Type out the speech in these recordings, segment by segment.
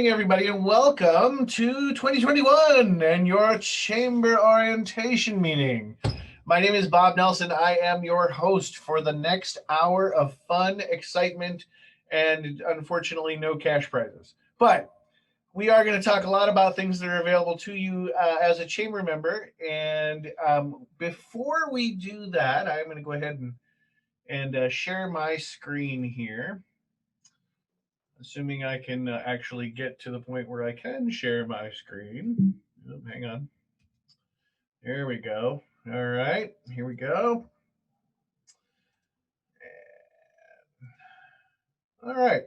morning, everybody, and welcome to 2021 and your chamber orientation meeting. My name is Bob Nelson. I am your host for the next hour of fun, excitement, and unfortunately no cash prizes. But we are going to talk a lot about things that are available to you as a chamber member. And before we do that, I'm going to go ahead and share my screen here. Assuming I can actually get to the point where I can share my screen. Oh, hang on. There we go. All right, here we go. All right.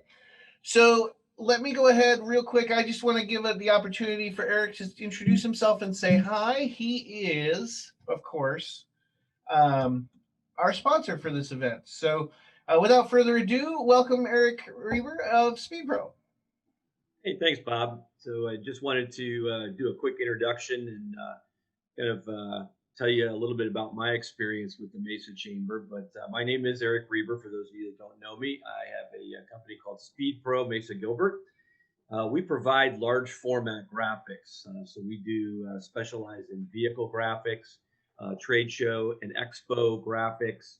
So let me go ahead real quick. I just want to give the opportunity for Eric to introduce himself and say hi. He is, of course, our sponsor for this event. So without further ado, welcome Eric Reber of SpeedPro. Hey, thanks, Bob. So I just wanted to do a quick introduction and kind of tell you a little bit about my experience with the Mesa Chamber. But my name is Eric Reber. For those of you that don't know me, I have a company called SpeedPro Mesa-Gilbert. We provide large format graphics. So we do specialize in vehicle graphics, trade show and expo graphics,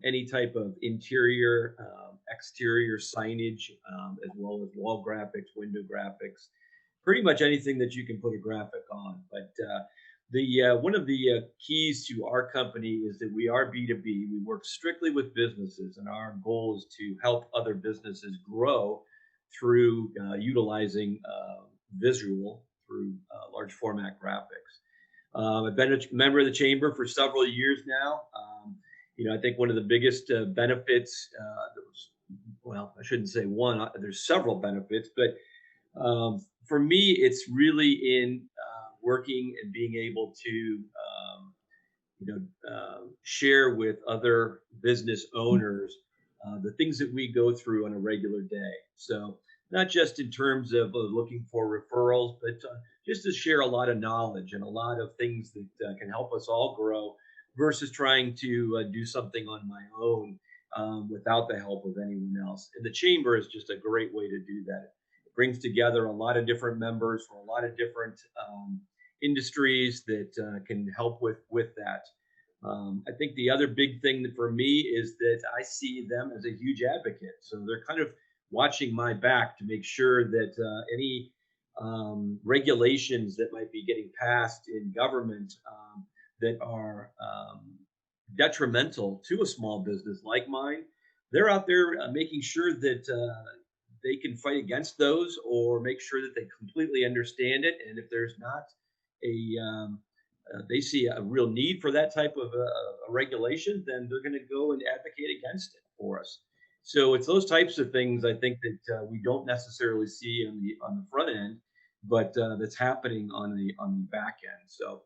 any type of interior, exterior signage, as well as wall graphics, window graphics, pretty much anything that you can put a graphic on. But one of the keys to our company is that we are B2B. We work strictly with businesses, and our goal is to help other businesses grow through utilizing visual through large format graphics. I've been a member of the chamber for several years now. I think one of the biggest benefits, well, I shouldn't say one, there's several benefits, but for me, it's really in working and being able to, share with other business owners the things that we go through on a regular day. So not just in terms of looking for referrals, but just to share a lot of knowledge and a lot of things that can help us all grow versus trying to do something on my own without the help of anyone else. And the chamber is just a great way to do that. It brings together a lot of different members from a lot of different industries that can help with that. I think the other big thing that for me is that I see them as a huge advocate. So they're kind of watching my back to make sure that any regulations that might be getting passed in government that are detrimental to a small business like mine, they're out there making sure that they can fight against those or make sure that they completely understand it. And if there's not they see a real need for that type of a regulation, then they're going to go and advocate against it for us. So it's those types of things I think that we don't necessarily see on the front end, but that's happening on the back end. So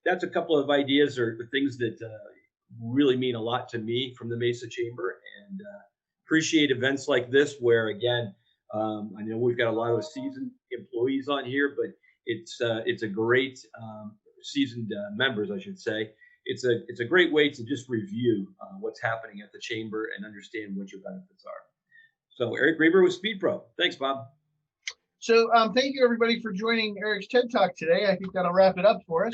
that's a couple of ideas or things that really mean a lot to me from the Mesa Chamber, and appreciate events like this where, again, I know we've got a lot of seasoned employees on here, but it's a great seasoned members, I should say. It's a great way to just review what's happening at the chamber and understand what your benefits are. So Eric Reber with SpeedPro. Thanks, Bob. So thank you, everybody, for joining Eric's TED Talk today. I think that'll wrap it up for us.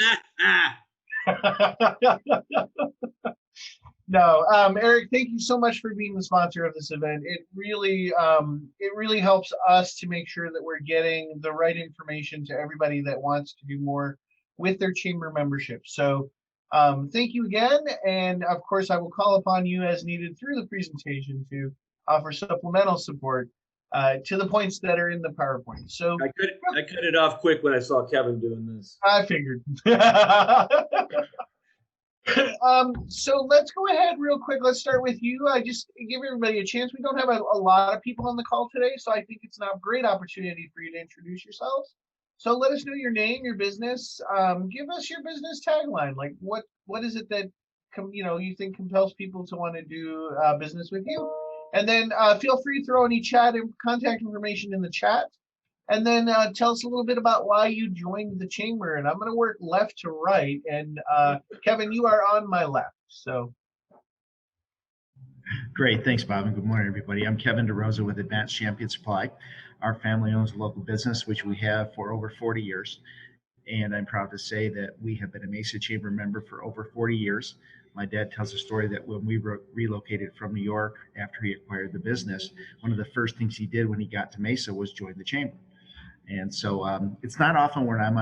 No, Eric, thank you so much for being the sponsor of this event. It really helps us to make sure that we're getting the right information to everybody that wants to do more with their chamber membership. So thank you again. And of course, I will call upon you as needed through the presentation to offer supplemental support to the points that are in the PowerPoint. So I cut it off quick when I saw Kevin doing this. I figured. So let's go ahead real quick. Let's start with you. I just give everybody a chance. We don't have a lot of people on the call today, so I think it's a great opportunity for you to introduce yourselves. So let us know your name, your business. Give us your business tagline. Like what is it that you think compels people to want to do business with you? And then feel free to throw any chat and contact information in the chat. And then tell us a little bit about why you joined the chamber. And I'm going to work left to right. And Kevin, you are on my left. So. Great. Thanks, Bob. And good morning, everybody. I'm Kevin DeRosa with Advanced Champion Supply. our family owns a local business, which we have for over 40 years. And I'm proud to say that we have been a Mesa Chamber member for over 40 years. My dad tells a story that when we relocated from New York after he acquired the business, one of the first things he did when he got to Mesa was join the chamber. And so it's not often when I'm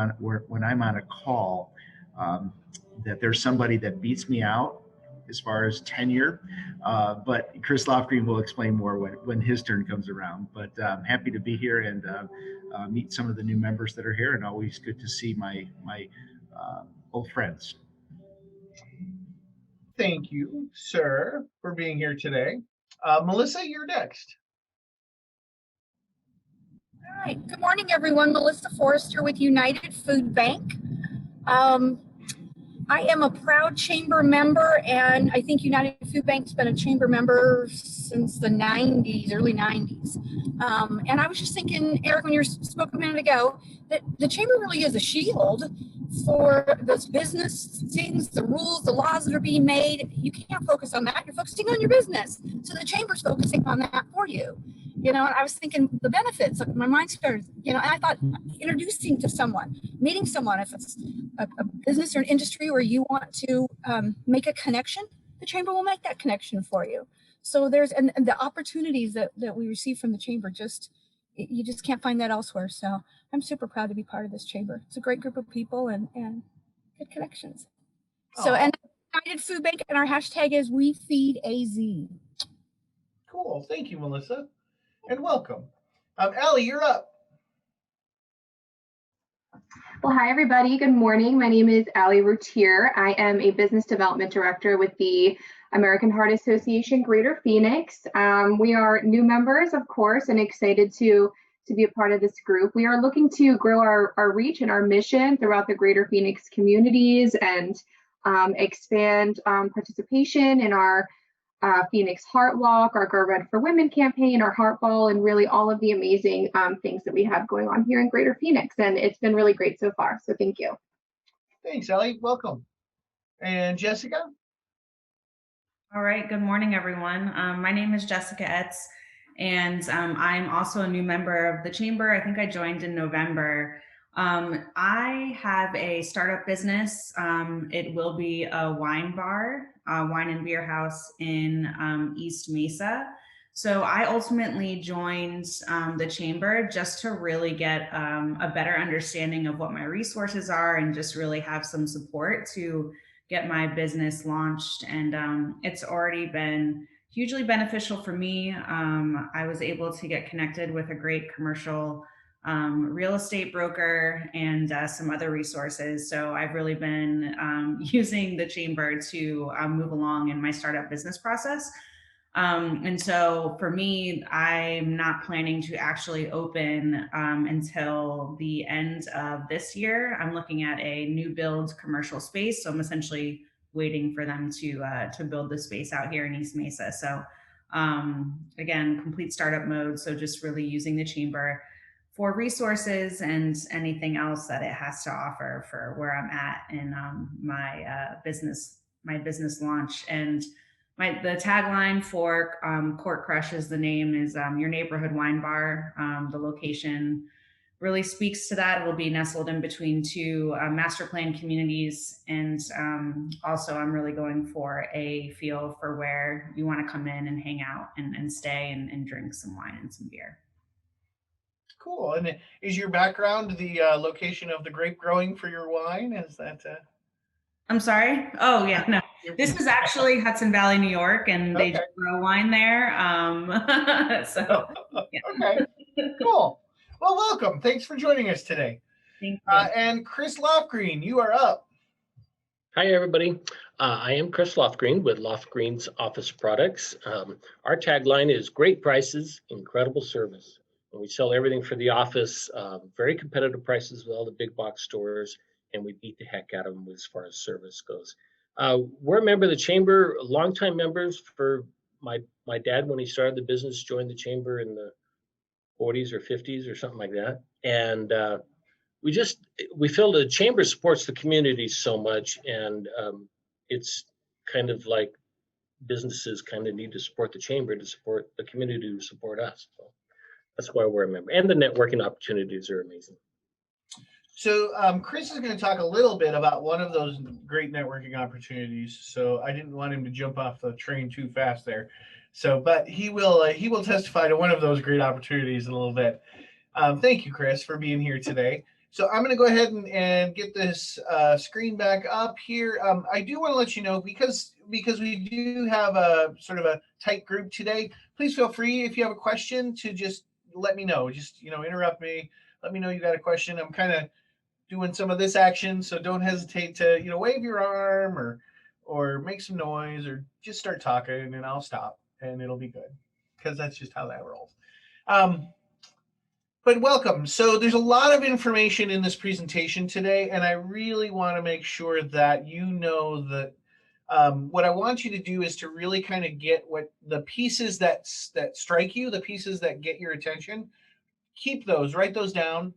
on a call that there's somebody that beats me out as far as tenure, but Chris Lofgreen will explain more when his turn comes around. But I'm happy to be here and meet some of the new members that are here, and always good to see my old friends. Thank you, sir, for being here today. Melissa, you're next. All right. Good morning, everyone. Melissa Forrester with United Food Bank. I am a proud chamber member, and I think United Food Bank's been a chamber member since the 90s, early 90s. And I was just thinking, Eric, when you spoke a minute ago, that the chamber really is a shield for those business things, the rules, the laws that are being made. You can't focus on that. You're focusing on your business. So the chamber's focusing on that for you. You know, and I was thinking the benefits, my mind started, and I thought introducing to someone, meeting someone, if it's a business or an industry where you want to make a connection, the chamber will make that connection for you. So there's, and the opportunities that we receive from the chamber, you just can't find that elsewhere. So I'm super proud to be part of this chamber. It's a great group of people and good connections. So, and United Food Bank, and our hashtag is WeFeedAZ. Cool. Thank you, Melissa. And welcome. Allie, you're up. Well, hi, everybody. Good morning. My name is Allie Routier. I am a business development director with the American Heart Association Greater Phoenix. We are new members, of course, and excited to be a part of this group. We are looking to grow our reach and our mission throughout the Greater Phoenix communities and expand participation in our Phoenix Heart Walk, our Go Red for Women campaign, our Heart Ball, and really all of the amazing things that we have going on here in Greater Phoenix. And it's been really great so far. So thank you. Thanks, Ellie. Welcome. And Jessica? All right. Good morning, everyone. My name is Jessica Etz, and I'm also a new member of the chamber. I think I joined in November. I have a startup business. It will be a wine bar, wine and beer house in East Mesa. So I ultimately joined the chamber just to really get a better understanding of what my resources are and just really have some support to get my business launched. And it's already been hugely beneficial for me. I was able to get connected with a great commercial real estate broker and some other resources. So I've really been using the chamber to move along in my startup business process. And so for me, I'm not planning to actually open until the end of this year. I'm looking at a new build commercial space. So I'm essentially waiting for them to build the space out here in East Mesa. So again, complete startup mode. So just really using the chamber for resources and anything else that it has to offer for where I'm at in my business launch. And the tagline for Court Crush is the name is your neighborhood wine bar. The location really speaks to that. It will be nestled in between two master plan communities. And also I'm really going for a feel for where you want to come in and hang out and stay and drink some wine and some beer. Cool. And is your background the location of the grape growing for your wine? Is that? I'm sorry. Oh yeah, no. This is actually Hudson Valley, New York, and they just grow wine there. So yeah. Okay. Cool. Well, welcome. Thanks for joining us today. Thank you. And Chris Lofgreen, you are up. Hi, everybody. I am Chris Lofgreen with Lofgreen's Office Products. Our tagline is great prices, incredible service. And we sell everything for the office, very competitive prices with all the big box stores, and we beat the heck out of them as far as service goes. We're a member of the chamber, longtime members. For my dad, when he started the business, joined the chamber in the 40s or 50s or something like that. And we feel the chamber supports the community so much, and it's kind of like businesses kind of need to support the chamber to support the community to support us. So that's why we're a member. And the networking opportunities are amazing. So Chris is going to talk a little bit about one of those great networking opportunities. So I didn't want him to jump off the train too fast there. So, but he will testify to one of those great opportunities in a little bit. Thank you, Chris, for being here today. So I'm going to go ahead and get this screen back up here. I do want to let you know, because we do have a sort of a tight group today, please feel free, if you have a question, to just let me know. Just, interrupt me. Let me know you got a question. I'm kind of doing some of this action, so don't hesitate to, wave your arm or make some noise or just start talking, and I'll stop and it'll be good, because that's just how that rolls. But welcome. So there's a lot of information in this presentation today, and I really want to make sure that you know that what I want you to do is to really kind of get what the pieces that strike you, the pieces that get your attention. Keep those, write those down,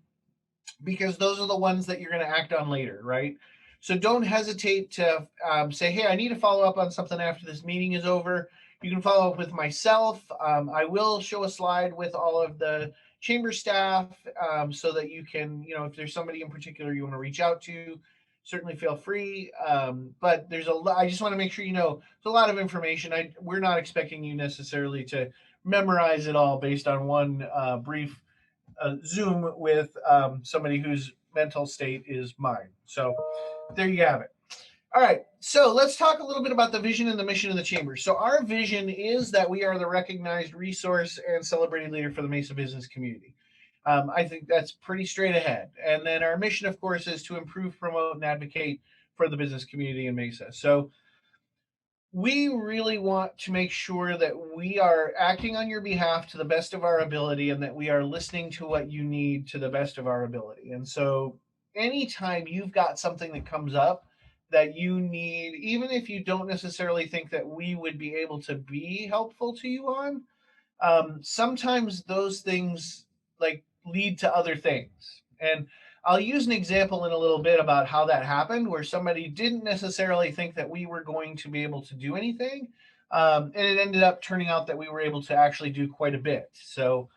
because those are the ones that you're going to act on later, right? So don't hesitate to say, hey, I need to follow up on something after this meeting is over. You can follow up with myself. I will show a slide with all of the chamber staff so that you can, if there's somebody in particular you want to reach out to, certainly feel free. But there's I just want to make sure there's a lot of information. We're not expecting you necessarily to memorize it all based on one brief Zoom with somebody whose mental state is mine. So there you have it. All right, so let's talk a little bit about the vision and the mission of the Chamber. So our vision is that we are the recognized resource and celebrated leader for the Mesa business community. I think that's pretty straight ahead. And then our mission, of course, is to improve, promote, and advocate for the business community in Mesa. So we really want to make sure that we are acting on your behalf to the best of our ability, and that we are listening to what you need to the best of our ability. And so anytime you've got something that comes up that you need, even if you don't necessarily think that we would be able to be helpful to you on, sometimes those things lead to other things. And I'll use an example in a little bit about how that happened, where somebody didn't necessarily think that we were going to be able to do anything. And it ended up turning out that we were able to actually do quite a bit. So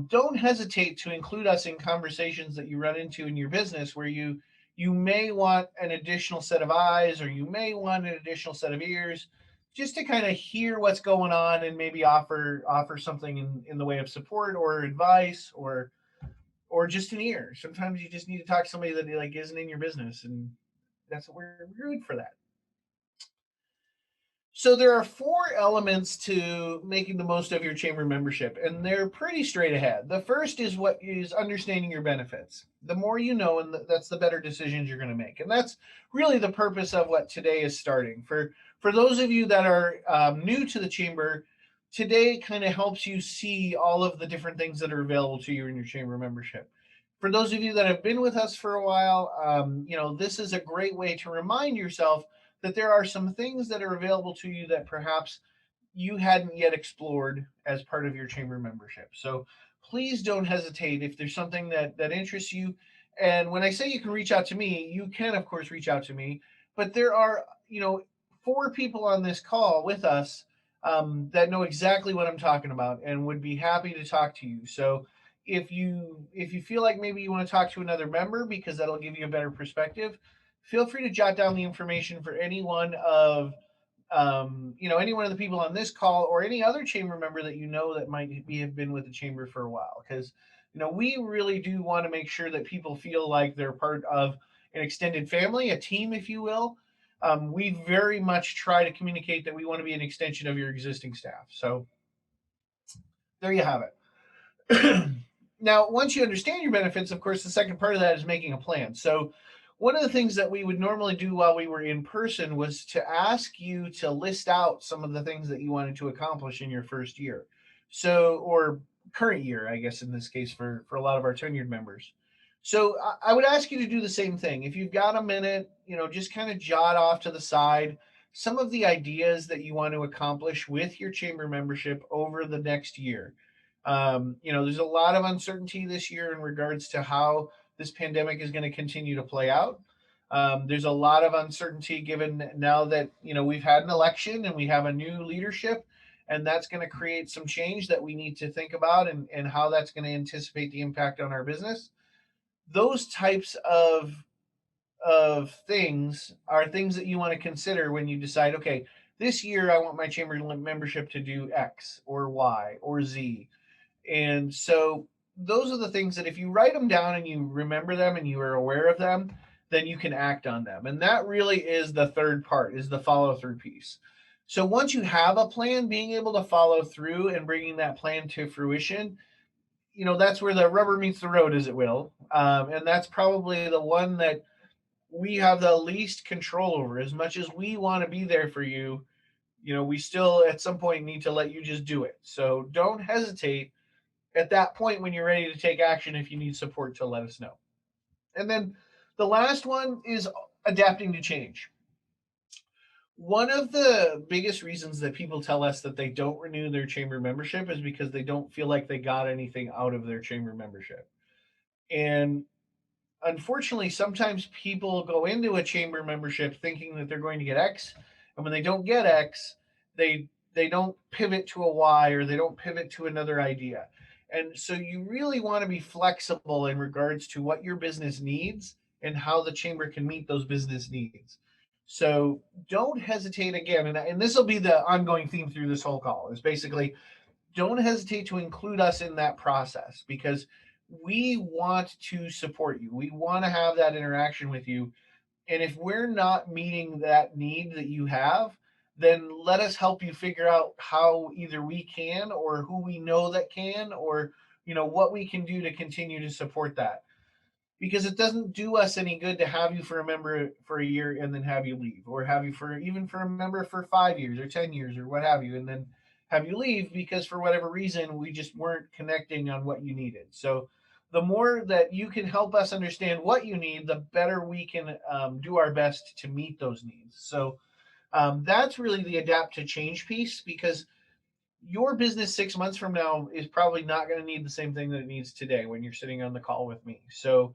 don't hesitate to include us in conversations that you run into in your business, where you may want an additional set of eyes, or you may want an additional set of ears, just to kind of hear what's going on and maybe offer something in the way of support or advice, or just an ear. Sometimes you just need to talk to somebody that isn't in your business, and that's what we're good for that. So there are 4 elements to making the most of your chamber membership, and they're pretty straight ahead. The first is understanding your benefits. The more you know, and that's the better decisions you're going to make. And that's really the purpose of what today is starting. For those of you that are new to the chamber, today kind of helps you see all of the different things that are available to you in your chamber membership. For those of you that have been with us for a while, this is a great way to remind yourself that there are some things that are available to you that perhaps you hadn't yet explored as part of your chamber membership. So please don't hesitate if there's something that interests you. And when I say you can reach out to me, you can, of course, reach out to me. But there are, 4 people on this call with us that know exactly what I'm talking about and would be happy to talk to you. So if you feel like maybe you want to talk to another member, because that'll give you a better perspective, feel free to jot down the information for any one of any one of the people on this call, or any other chamber member that that might have been with the chamber for a while. Because we really do want to make sure that people feel like they're part of an extended family, a team, if you will. We very much try to communicate that we want to be an extension of your existing staff. So there you have it. Now, once you understand your benefits, of course, the second part of that is making a plan. So one of the things that we would normally do while we were in person was to ask you to list out some of the things that you wanted to accomplish in your first year. So, or current year, I guess, in this case, for a lot of our tenured members. So I would ask you to do the same thing. If you've got a minute, just kind of jot off to the side some of the ideas that you want to accomplish with your chamber membership over the next year. There's a lot of uncertainty this year in regards to how this pandemic is going to continue to play out. There's a lot of uncertainty given now that, we've had an election and we have a new leadership, and that's going to create some change that we need to think about, and how that's going to anticipate the impact on our business. Those types of things are things that you want to consider when you decide, okay, this year I want my chamber membership to do X or Y or Z. And so those are the things that if you write them down and you remember them and you are aware of them, then you can act on them. And that really is the third part, is the follow through piece. So once you have a plan, being able to follow through and bringing that plan to fruition, that's where the rubber meets the road, as it will. And that's probably the one that we have the least control over. As much as we want to be there for you, we still at some point need to let you just do it. So don't hesitate at that point when you're ready to take action. If you need support, to let us know. And then the last one is adapting to change. One of the biggest reasons that people tell us that they don't renew their chamber membership is because they don't feel like they got anything out of their chamber membership. And unfortunately, sometimes people go into a chamber membership thinking that they're going to get X, and when they don't get X, they don't pivot to a Y, or they don't pivot to another idea. And so you really want to be flexible in regards to what your business needs and how the chamber can meet those business needs. So don't hesitate, again, and this will be the ongoing theme through this whole call, is basically don't hesitate to include us in that process, because we want to support you. We want to have that interaction with you. And if we're not meeting that need that you have, then let us help you figure out how either we can, or who we know that can, or what we can do to continue to support that. Because it doesn't do us any good to have you for a member for a year and then have you leave, or have you for a member for 5 years or 10 years or what have you, and then have you leave because for whatever reason we just weren't connecting on what you needed. So the more that you can help us understand what you need, the better we can do our best to meet those needs. So that's really the adapt to change piece, because your business 6 months from now is probably not going to need the same thing that it needs today when you're sitting on the call with me. So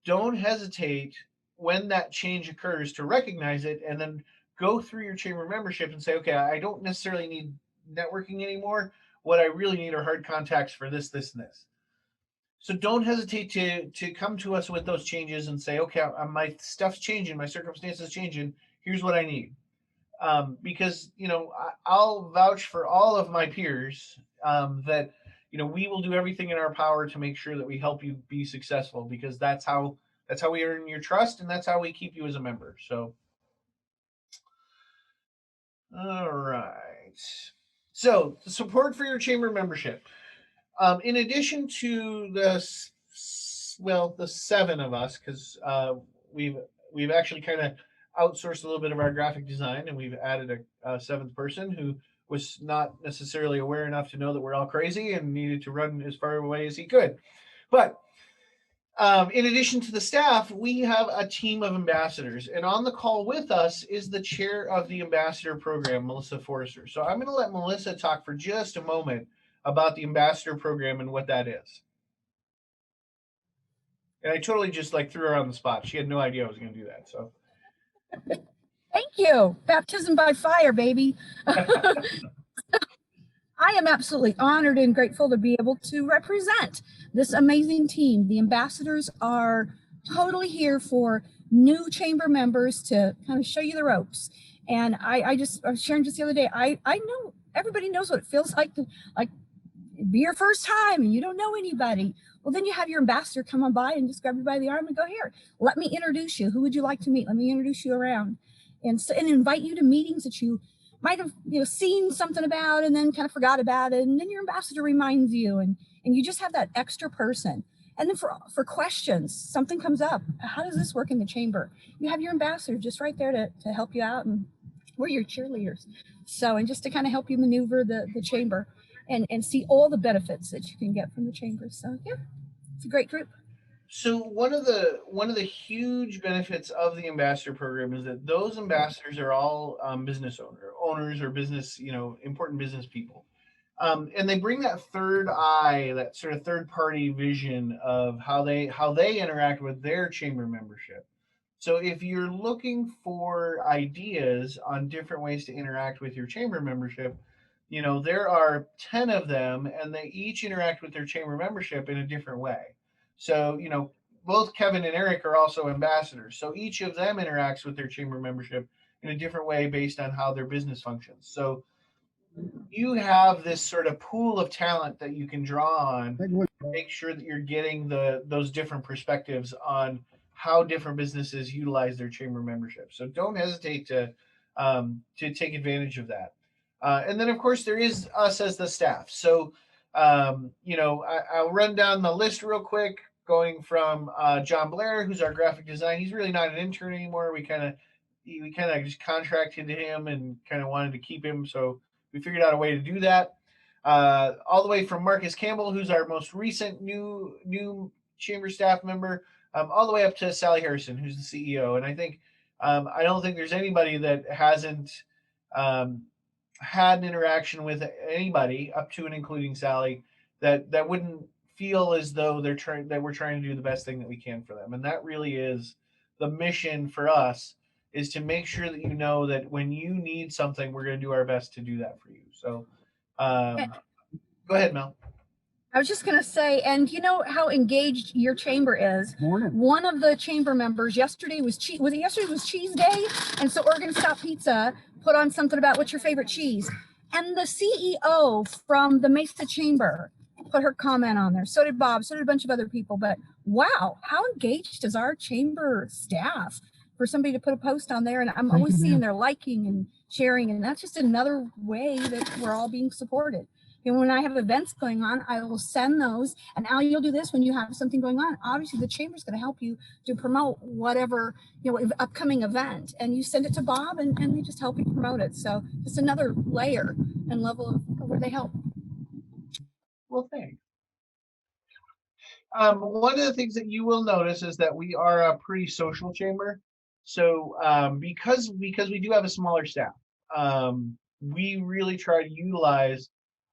don't hesitate when that change occurs to recognize it, and then go through your chamber membership and say, okay, I don't necessarily need networking anymore. What I really need are hard contacts for this, this, and this. So don't hesitate to come to us with those changes and say, okay, my stuff's changing, my circumstances changing. Here's what I need. Because I'll vouch for all of my peers that we will do everything in our power to make sure that we help you be successful, because that's how we earn your trust, and that's how we keep you as a member. So, all right. So the support for your chamber membership. In addition to the 7 of us, because we've actually kind of outsourced a little bit of our graphic design, and we've added a 7th person who was not necessarily aware enough to know that we're all crazy and needed to run as far away as he could. But in addition to the staff, we have a team of ambassadors, and on the call with us is the chair of the ambassador program, Melissa Forrester. So I'm going to let Melissa talk for just a moment about the ambassador program and what that is. And I totally just threw her on the spot. She had no idea I was going to do that. So Thank you. Baptism by fire, baby. I am absolutely honored and grateful to be able to represent this amazing team. The ambassadors are totally here for new chamber members to kind of show you the ropes. And I was sharing just the other day, I know everybody knows what it feels like to be your first time and you don't know anybody. Well, then you have your ambassador come on by and just grab you by the arm and go, here, let me introduce you. Who would you like to meet? Let me introduce you around, and invite you to meetings that you might have seen something about and then kind of forgot about it, and then your ambassador reminds you, and you just have that extra person. And then for questions, something comes up, how does this work in the chamber? You have your ambassador just right there to help you out, and we're your cheerleaders. So, and just to kind of help you maneuver the chamber and see all the benefits that you can get from the chamber. So yeah, it's a great group. So one of the huge benefits of the ambassador program is that those ambassadors are all business owners or business, important business people. And they bring that third eye, that sort of third party vision of how they interact with their chamber membership. So if you're looking for ideas on different ways to interact with your chamber membership, You know, there are 10 of them, and they each interact with their chamber membership in a different way. So, you know, both Kevin and Eric are also ambassadors. So each of them interacts with their chamber membership in a different way based on how their business functions. So you have this sort of pool of talent that you can draw on, make sure that you're getting those different perspectives on how different businesses utilize their chamber membership. So don't hesitate to take advantage of that. And then, of course, there is us as the staff. So, you know, I'll run down the list real quick, going from John Blair, who's our graphic design. He's really not an intern anymore. We kind of just contracted him and kind of wanted to keep him. So we figured out a way to do that. All the way from Marcus Campbell, who's our most recent new chamber staff member, all the way up to Sally Harrison, who's the CEO. And I think I don't think there's anybody that hasn't had an interaction with anybody up to and including Sally that wouldn't feel as though we're trying to do the best thing that we can for them. And that really is the mission for us, is to make sure that you know that when you need something, we're going to do our best to do that for you. So go ahead, Mel. I was just going to say, and you know how engaged your chamber is. Morning. One of the chamber members yesterday was cheese day, and so Oregon Stop Pizza put on something about what's your favorite cheese, and the CEO from the Mesa Chamber put her comment on there. So did Bob. So did a bunch of other people. But wow, how engaged is our chamber staff for somebody to put a post on there? And I'm always seeing they're liking and sharing, and that's just another way that we're all being supported. And when I have events going on, I will send those. And Al, you'll do this when you have something going on. Obviously, the chamber's going to help you to promote whatever, you know, upcoming event. And you send it to Bob, and they just help you promote it. So just another layer and level of where they help. Well, thanks. One of the things that you will notice is that we are a pretty social chamber. So because we do have a smaller staff, we really try to utilize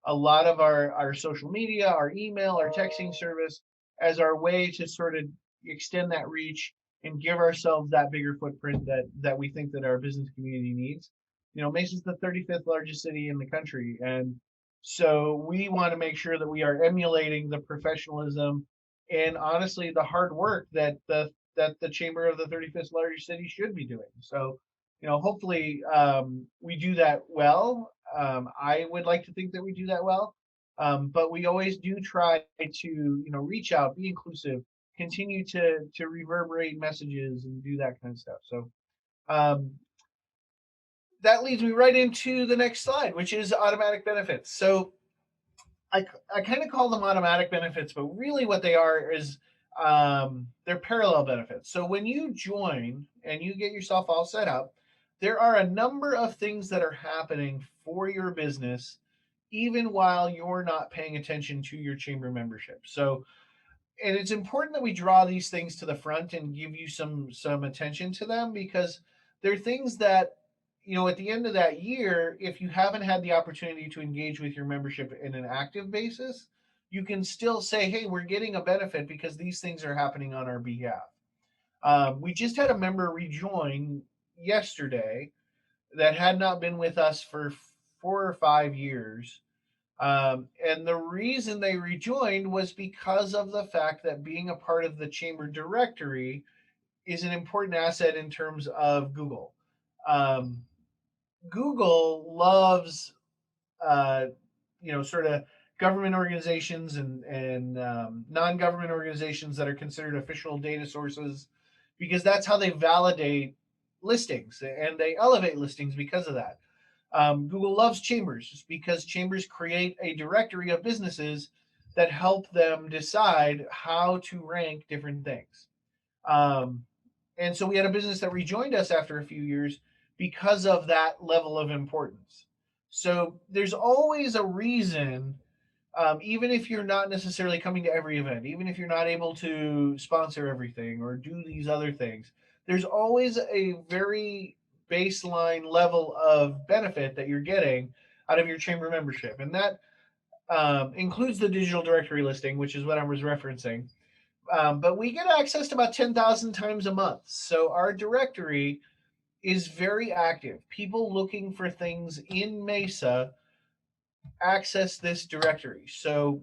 a lot of our social media, our email, our texting service as our way to sort of extend that reach and give ourselves that bigger footprint that we think that our business community needs. You know, Mesa's the 35th largest city in the country, and so we want to make sure that we are emulating the professionalism and honestly the hard work that the chamber of the 35th largest city should be doing. So, you know, hopefully we do that well. I would like to think that we do that well, but we always do try to, you know, reach out, be inclusive, continue to reverberate messages and do that kind of stuff. So that leads me right into the next slide, which is automatic benefits. So I kind of call them automatic benefits, but really what they are is they're parallel benefits. So when you join and you get yourself all set up, there are a number of things that are happening for your business, even while you're not paying attention to your chamber membership. So, and it's important that we draw these things to the front and give you some attention to them, because they're things that, you know, at the end of that year, if you haven't had the opportunity to engage with your membership in an active basis, you can still say, hey, we're getting a benefit because these things are happening on our behalf. We just had a member rejoin yesterday that had not been with us for 4 or 5 years. And the reason they rejoined was because of the fact that being a part of the chamber directory is an important asset in terms of Google. Google loves, you know, sort of government organizations and non-government organizations that are considered official data sources, because that's how they validate listings and they elevate listings because of that. Google loves chambers just because chambers create a directory of businesses that help them decide how to rank different things. And so we had a business that rejoined us after a few years because of that level of importance. So there's always a reason, even if you're not necessarily coming to every event, even if you're not able to sponsor everything or do these other things, there's always a very baseline level of benefit that you're getting out of your chamber membership. And that includes the digital directory listing, which is what I was referencing. But we get access to about 10,000 times a month. So our directory is very active. People looking for things in Mesa access this directory. So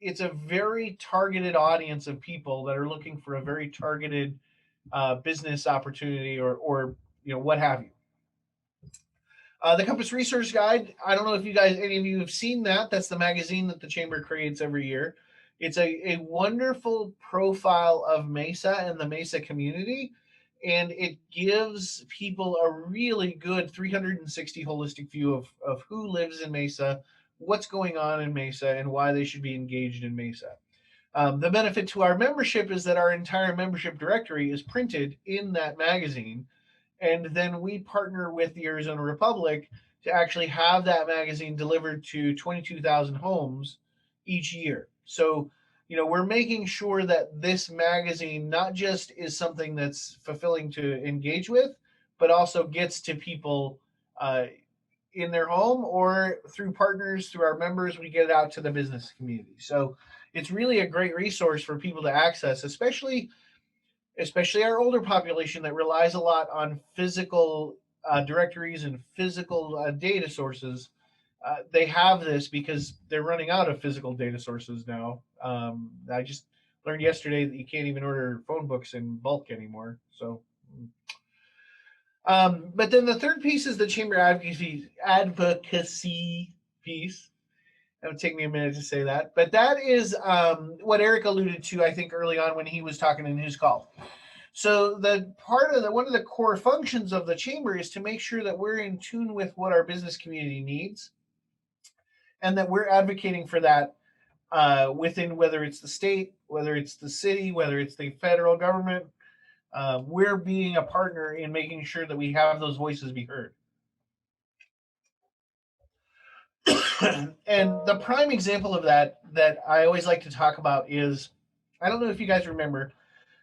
it's a very targeted audience of people that are looking for a very targeted business opportunity or what have you. The Compass Resource Guide, I don't know if any of you have seen that. That's the magazine that the Chamber creates every year. It's a wonderful profile of Mesa and the Mesa community, and it gives people a really good 360 holistic view of who lives in Mesa, what's going on in Mesa, and why they should be engaged in Mesa. The benefit to our membership is that our entire membership directory is printed in that magazine, and then we partner with the Arizona Republic to actually have that magazine delivered to 22,000 homes each year. So, we're making sure that this magazine not just is something that's fulfilling to engage with, but also gets to people in their home, or through partners, through our members, we get it out to the business community. So it's really a great resource for people to access, especially our older population that relies a lot on physical directories and physical data sources. They have this because they're running out of physical data sources now. I just learned yesterday that you can't even order phone books in bulk anymore. So, but then the third piece is the chamber advocacy piece. It would take me a minute to say that, but that is what Eric alluded to, I think, early on when he was talking in his call. So one of the core functions of the chamber is to make sure that we're in tune with what our business community needs, and that we're advocating for that within, whether it's the state, whether it's the city, whether it's the federal government. We're being a partner in making sure that we have those voices be heard. And the prime example of that I always like to talk about is, I don't know if you guys remember,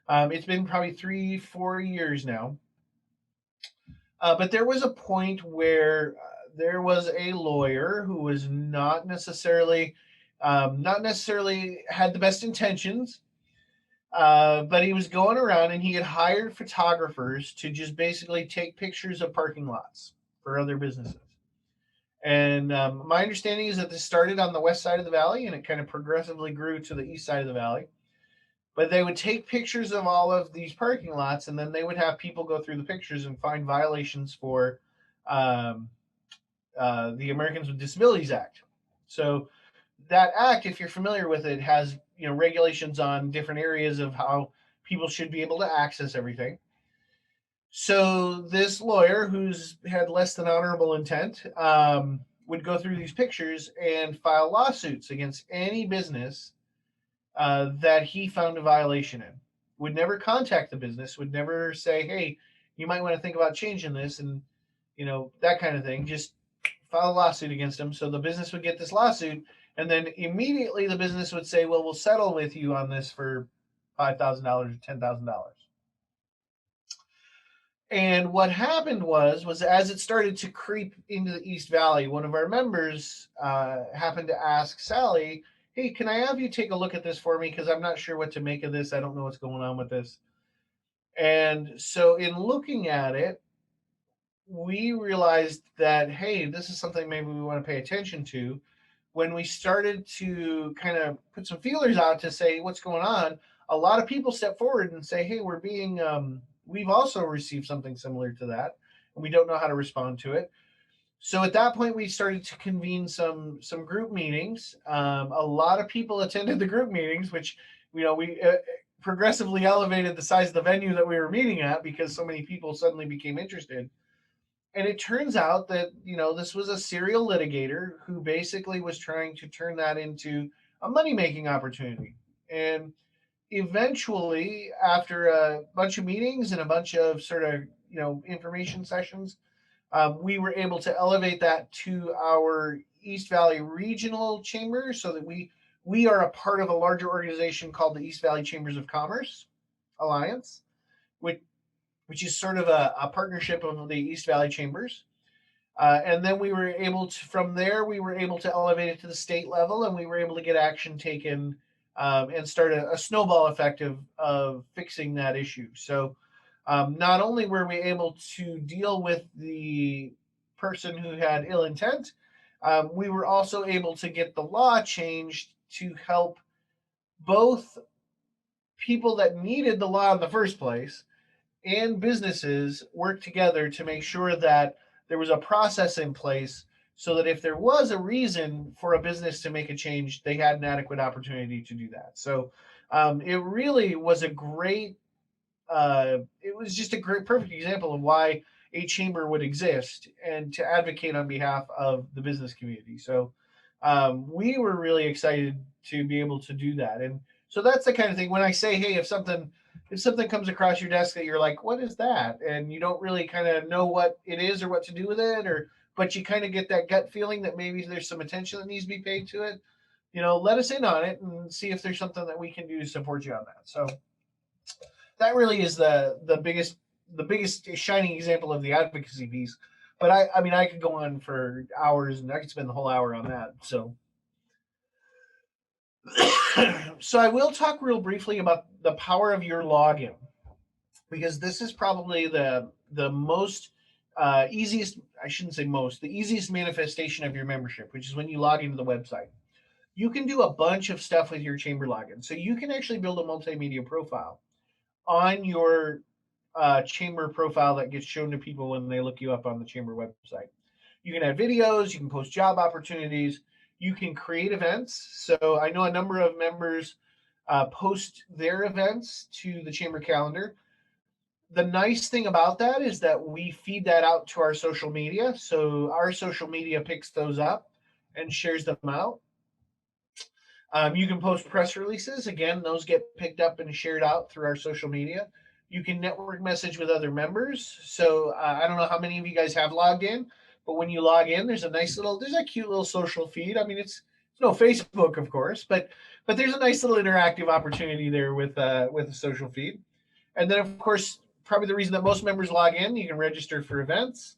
it's been probably 3-4 years now, but there was a point where there was a lawyer who was not necessarily had the best intentions, but he was going around and he had hired photographers to just basically take pictures of parking lots for other businesses. And my understanding is that this started on the west side of the valley and it kind of progressively grew to the east side of the valley. But they would take pictures of all of these parking lots, and then they would have people go through the pictures and find violations for the Americans with Disabilities Act. So that act, if you're familiar with it, has regulations on different areas of how people should be able to access everything. So this lawyer, who's had less than honorable intent, would go through these pictures and file lawsuits against any business that he found a violation in. Would never contact the business, would never say, hey, you might want to think about changing this, and that kind of thing. Just file a lawsuit against them. So the business would get this lawsuit, and then immediately the business would say, well, we'll settle with you on this for $5,000 or $10,000. And what happened was as it started to creep into the East Valley, one of our members happened to ask Sally, hey, can I have you take a look at this for me? Because I'm not sure what to make of this. I don't know what's going on with this. And so in looking at it, we realized that, hey, this is something maybe we want to pay attention to. When we started to kind of put some feelers out to say what's going on, a lot of people step forward and say, hey, we've also received something similar to that, and we don't know how to respond to it. So at that point, we started to convene some group meetings. A lot of people attended the group meetings, which we progressively elevated the size of the venue that we were meeting at because so many people suddenly became interested. And it turns out that this was a serial litigator who basically was trying to turn that into a money-making opportunity. And eventually, after a bunch of meetings and a bunch of sort of information sessions, we were able to elevate that to our East Valley Regional Chamber, so that we are a part of a larger organization called the East Valley Chambers of Commerce Alliance, which is sort of a partnership of the East Valley Chambers. And then we were able to, from there, we were able to elevate it to the state level, and we were able to get action taken and start a snowball effect of fixing that issue. So not only were we able to deal with the person who had ill intent, We were also able to get the law changed to help both people that needed the law in the first place and businesses work together to make sure that there was a process in place so that if there was a reason for a business to make a change, they had an adequate opportunity to do that. So it really was a great, it was just a great, perfect example of why a chamber would exist and to advocate on behalf of the business community. So we were really excited to be able to do that. And so that's the kind of thing when I say, hey, if something comes across your desk that you're like, what is that? And you don't really kind of know what it is or what to do with it, or but you kind of get that gut feeling that maybe there's some attention that needs to be paid to it, let us in on it and see if there's something that we can do to support you on that. So that really is the biggest shining example of the advocacy piece. But I mean, I could go on for hours and I could spend the whole hour on that. So so I will talk real briefly about the power of your login, because this is probably the most easiest, I shouldn't say most, the easiest manifestation of your membership, which is when you log into the website. You can do a bunch of stuff with your chamber login. So you can actually build a multimedia profile on your chamber profile that gets shown to people when they look you up on the chamber website. You can add videos, you can post job opportunities, you can create events. So I know a number of members post their events to the chamber calendar. The nice thing about that is that we feed that out to our social media. So our social media picks those up and shares them out. You can post press releases. Again, those get picked up and shared out through our social media. You can network message with other members. So I don't know how many of you guys have logged in, but when you log in, there's a cute little social feed. I mean, it's no Facebook, of course, but there's a nice little interactive opportunity there with a social feed. And then, of course, probably the reason that most members log in, you can register for events.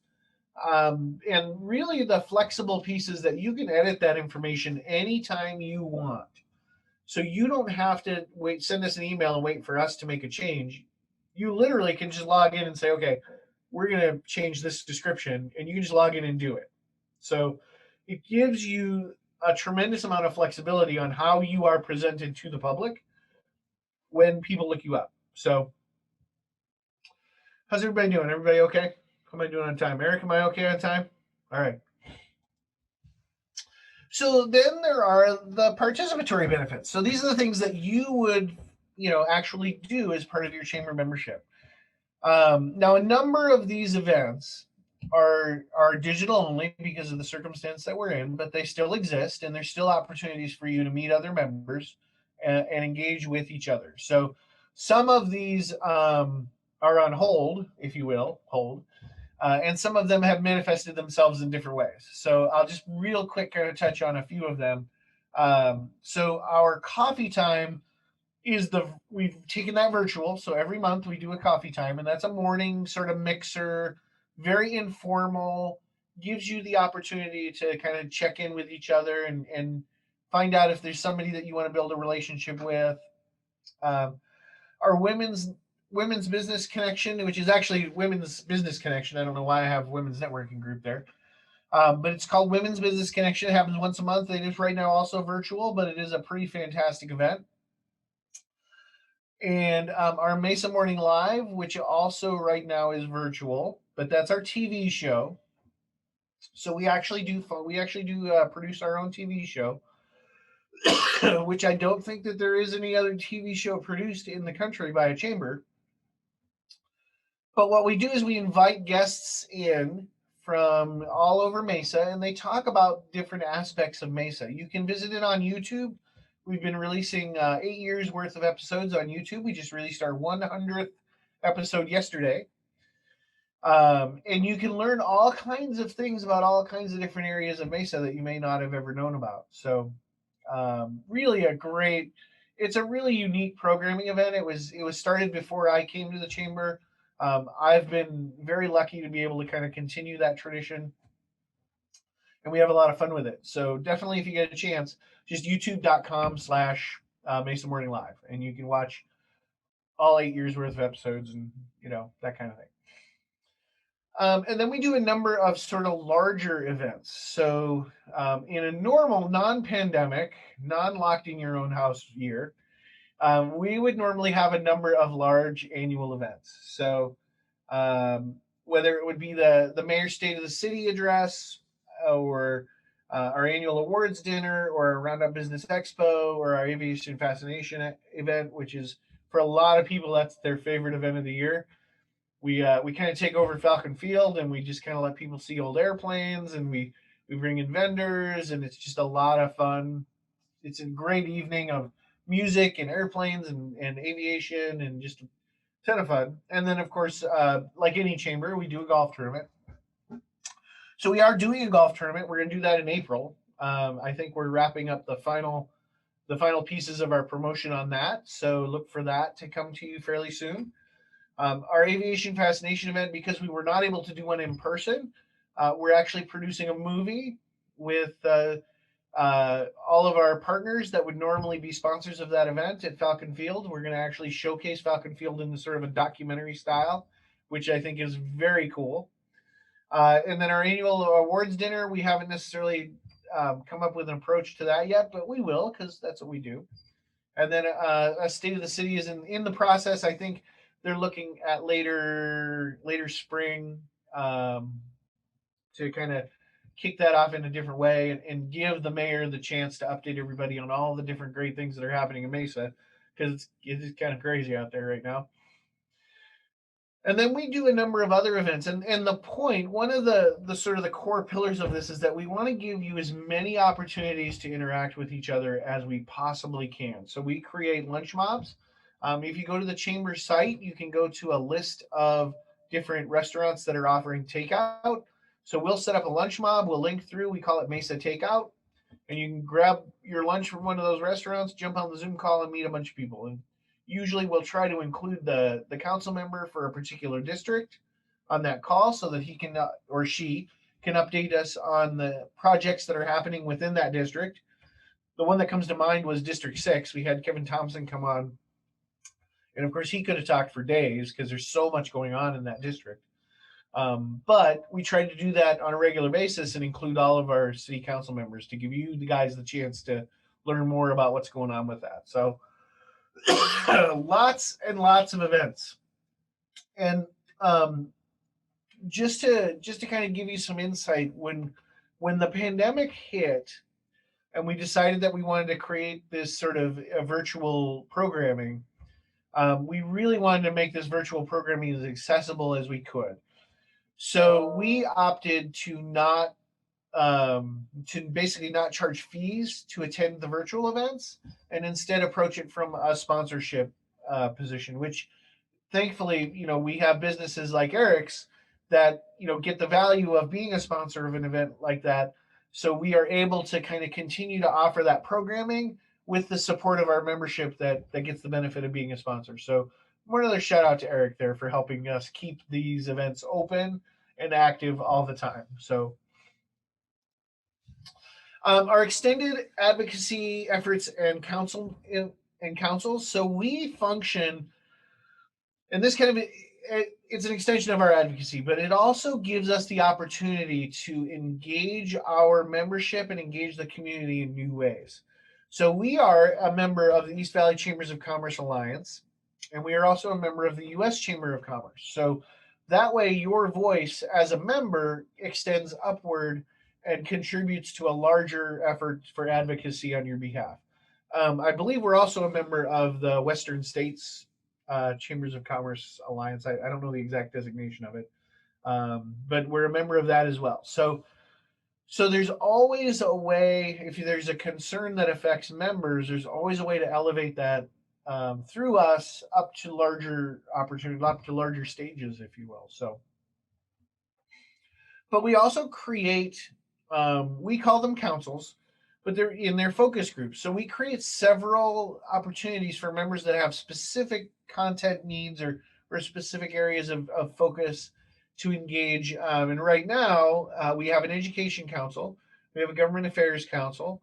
And really the flexible piece is that you can edit that information anytime you want. So you don't have to send us an email and wait for us to make a change. You literally can just log in and say, okay, we're going to change this description, and you can just log in and do it. So it gives you a tremendous amount of flexibility on how you are presented to the public when people look you up. So how's everybody doing? Everybody okay? How am I doing on time? Eric, am I okay on time? All right. So then there are the participatory benefits. So these are the things that you would, actually do as part of your chamber membership. Now, a number of these events are digital only because of the circumstance that we're in, but they still exist, and there's still opportunities for you to meet other members and engage with each other. So some of these are on hold, if you will, and some of them have manifested themselves in different ways. So I'll just real quick kind of touch on a few of them. So our coffee time we've taken that virtual. So every month we do a coffee time, and that's a morning sort of mixer, very informal, gives you the opportunity to kind of check in with each other and find out if there's somebody that you want to build a relationship with. Our women's business connection, which is actually women's business connection. I don't know why I have women's networking group there. But it's called Women's Business Connection. It happens once a month. It is right now also virtual, but it is a pretty fantastic event. And our Mesa Morning Live, which also right now is virtual, but that's our TV show. So we actually do produce our own TV show, which I don't think that there is any other TV show produced in the country by a chamber. But what we do is we invite guests in from all over Mesa, and they talk about different aspects of Mesa. You can visit it on YouTube. We've been releasing 8 years worth of episodes on YouTube. We just released our 100th episode yesterday. And you can learn all kinds of things about all kinds of different areas of Mesa that you may not have ever known about. So really it's a really unique programming event. It was started before I came to the chamber. I've been very lucky to be able to kind of continue that tradition, and we have a lot of fun with it. So definitely, if you get a chance, just youtube.com/Mesa Morning Live, and you can watch all 8 years worth of episodes and that kind of thing. And then we do a number of sort of larger events. So in a normal, non-pandemic, non-locked in your own house year, we would normally have a number of large annual events. So whether it would be the mayor's State of the City address, or our annual awards dinner, or our Roundup Business Expo, or our Aviation Fascination event, which is for a lot of people, that's their favorite event of the year. We kind of take over Falcon Field, and we just kind of let people see old airplanes, and we bring in vendors, and it's just a lot of fun. It's a great evening of music and airplanes and aviation, and just a ton of fun. And then, of course, like any chamber, we do a golf tournament. So we are doing a golf tournament. We're going to do that in April. I think we're wrapping up the final pieces of our promotion on that. So look for that to come to you fairly soon. Our Aviation Fascination event, because we were not able to do one in person, we're actually producing a movie with all of our partners that would normally be sponsors of that event at Falcon Field. We're going to actually showcase Falcon Field in the sort of a documentary style, which I think is very cool. And then our annual awards dinner, we haven't necessarily come up with an approach to that yet, but we will, because that's what we do. And then a State of the City is in the process. I think they're looking at later spring to kind of kick that off in a different way, and give the mayor the chance to update everybody on all the different great things that are happening in Mesa, because it's kind of crazy out there right now. And then we do a number of other events. And the point, one of the sort of the core pillars of this is that we want to give you as many opportunities to interact with each other as we possibly can. So we create lunch mobs. If you go to the chamber site, you can go to a list of different restaurants that are offering takeout. So we'll set up a lunch mob. We'll link through. We call it Mesa Takeout. And you can grab your lunch from one of those restaurants, jump on the Zoom call, and meet a bunch of people. And usually we'll try to include the council member for a particular district on that call, so that he can or she can update us on the projects that are happening within that district. The one that comes to mind was District 6. We had Kevin Thompson come on, and of course he could have talked for days because there's so much going on in that district. But we try to do that on a regular basis and include all of our city council members to give you the guys the chance to learn more about what's going on with that. So lots and lots of events. And just to kind of give you some insight, when the pandemic hit and we decided that we wanted to create this sort of virtual programming, we really wanted to make this virtual programming as accessible as we could. So we opted to not to basically not charge fees to attend the virtual events, and instead approach it from a sponsorship position, which thankfully, we have businesses like Eric's that, get the value of being a sponsor of an event like that. So we are able to kind of continue to offer that programming with the support of our membership that gets the benefit of being a sponsor. So another shout out to Eric there for helping us keep these events open and active all the time. So our extended advocacy efforts and councils. So we function, and this kind of, it's an extension of our advocacy, but it also gives us the opportunity to engage our membership and engage the community in new ways. So we are a member of the East Valley Chambers of Commerce Alliance, and we are also a member of the U.S. Chamber of Commerce. So that way your voice as a member extends upward and contributes to a larger effort for advocacy on your behalf. I believe we're also a member of the Western States Chambers of Commerce Alliance. I don't know the exact designation of it, but we're a member of that as well. So there's always a way, if there's a concern that affects members, there's always a way to elevate that through us up to larger opportunities, up to larger stages, if you will. So, but we also create, we call them councils, but they're in their focus groups. So we create several opportunities for members that have specific content needs or specific areas of focus to engage. And right now, we have an education council, we have a government affairs council,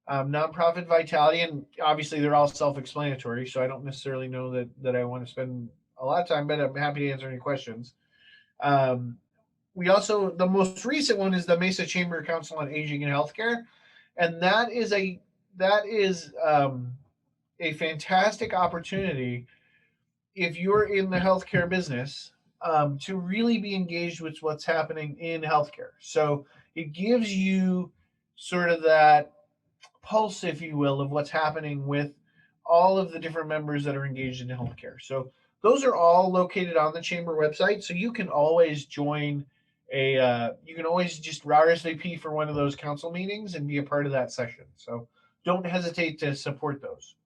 nonprofit vitality, and obviously they're all self-explanatory. So I don't necessarily know that I want to spend a lot of time, but I'm happy to answer any questions. the most recent one is the Mesa Chamber Council on Aging and Healthcare, and that is a fantastic opportunity if you're in the healthcare business, to really be engaged with what's happening in healthcare. So it gives you sort of that pulse, if you will, of what's happening with all of the different members that are engaged in healthcare. So those are all located on the chamber website. So you can always join you can always just RSVP for one of those council meetings and be a part of that session. So don't hesitate to support those.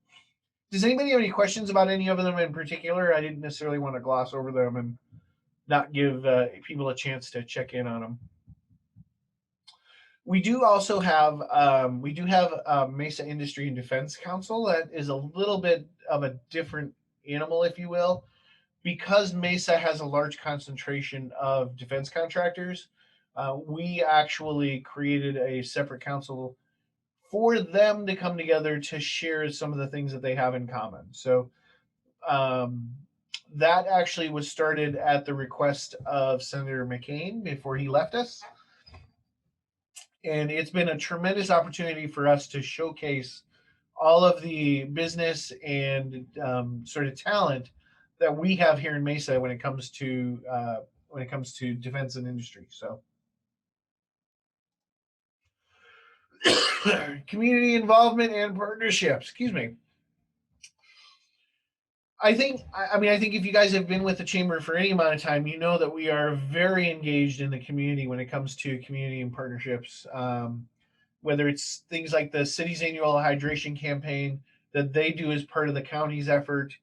Does anybody have any questions about any of them in particular? I didn't necessarily want to gloss over them and not give people a chance to check in on them. We do also have Mesa Industry and Defense Council that is a little bit of a different animal, if you will, because Mesa has a large concentration of defense contractors. We actually created a separate council for them to come together to share some of the things that they have in common. So that actually was started at the request of Senator McCain before he left us. And it's been a tremendous opportunity for us to showcase all of the business and sort of talent that we have here in Mesa when it comes to defense and industry. So community involvement and partnerships. Excuse me. I think if you guys have been with the chamber for any amount of time, you know that we are very engaged in the community when it comes to community and partnerships. Whether it's things like the city's annual hydration campaign that they do as part of the county's effort,